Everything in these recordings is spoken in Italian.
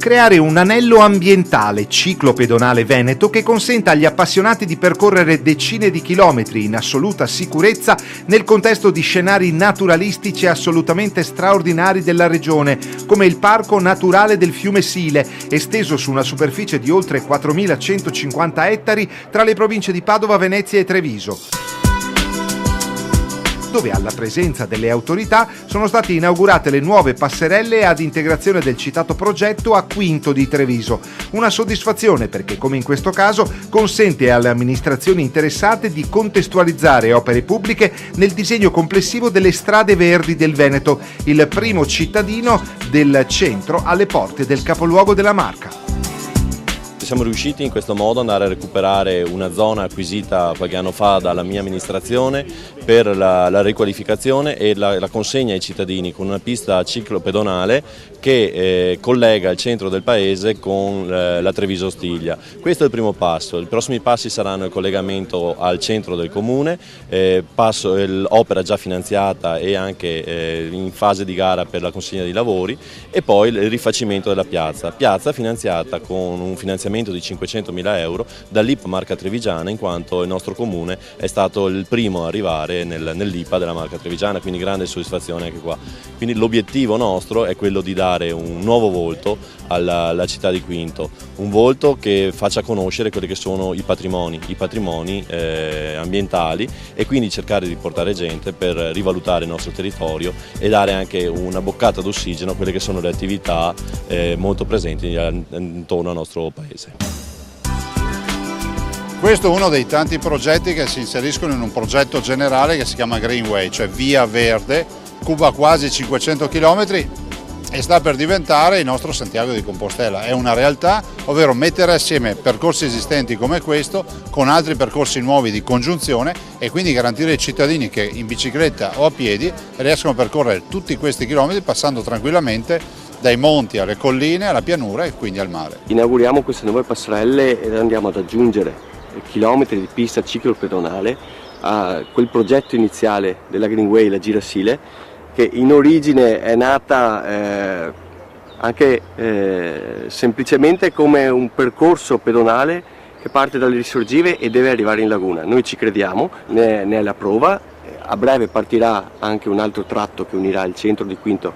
creare un anello ambientale ciclopedonale veneto che consenta agli appassionati di percorrere decine di chilometri in assoluta sicurezza nel contesto di scenari naturalistici assolutamente straordinari della regione, come il Parco Naturale del Fiume Sile, esteso su una superficie di oltre 4.150 ettari tra le province di Padova, Venezia e Treviso, dove alla presenza delle autorità sono state inaugurate le nuove passerelle ad integrazione del citato progetto a Quinto di Treviso. Una soddisfazione perché, come in questo caso, consente alle amministrazioni interessate di contestualizzare opere pubbliche nel disegno complessivo delle strade verdi del Veneto, il primo cittadino del centro alle porte del capoluogo della Marca. Siamo riusciti in questo modo ad andare a recuperare una zona acquisita qualche anno fa dalla mia amministrazione per la riqualificazione e la consegna ai cittadini con una pista ciclopedonale che collega il centro del paese con la Treviso Stiglia. Questo è il primo passo. I prossimi passi saranno il collegamento al centro del comune, opera già finanziata e anche in fase di gara per la consegna dei lavori, e poi il rifacimento della piazza finanziata con un finanziamento di 500.000 euro dall'IPA Marca Trevigiana, in quanto il nostro comune è stato il primo a arrivare nell'IPA della Marca Trevigiana, quindi grande soddisfazione anche qua. Quindi l'obiettivo nostro è quello di dare un nuovo volto alla città di Quinto, un volto che faccia conoscere quelli che sono i patrimoni ambientali, e quindi cercare di portare gente per rivalutare il nostro territorio e dare anche una boccata d'ossigeno a quelle che sono le attività molto presenti intorno al nostro paese. Questo è uno dei tanti progetti che si inseriscono in un progetto generale che si chiama Greenway, cioè Via Verde, cuba quasi 500 km e sta per diventare il nostro Santiago di Compostela. È una realtà, ovvero mettere assieme percorsi esistenti come questo con altri percorsi nuovi di congiunzione, e quindi garantire ai cittadini che in bicicletta o a piedi riescono a percorrere tutti questi chilometri passando tranquillamente dai monti alle colline, alla pianura e quindi al mare. Inauguriamo queste nuove passerelle ed andiamo ad aggiungere chilometri di pista ciclopedonale a quel progetto iniziale della Greenway, la Girasile, che in origine è nata anche semplicemente come un percorso pedonale che parte dalle risorgive e deve arrivare in laguna. Noi ci crediamo, ne è la prova. A breve partirà anche un altro tratto che unirà il centro di Quinto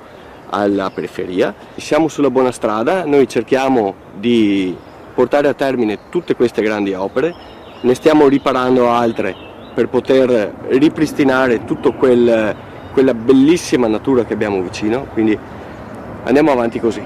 alla periferia. Siamo sulla buona strada, noi cerchiamo di portare a termine tutte queste grandi opere, ne stiamo riparando altre per poter ripristinare tutta quella bellissima natura che abbiamo vicino, quindi andiamo avanti così.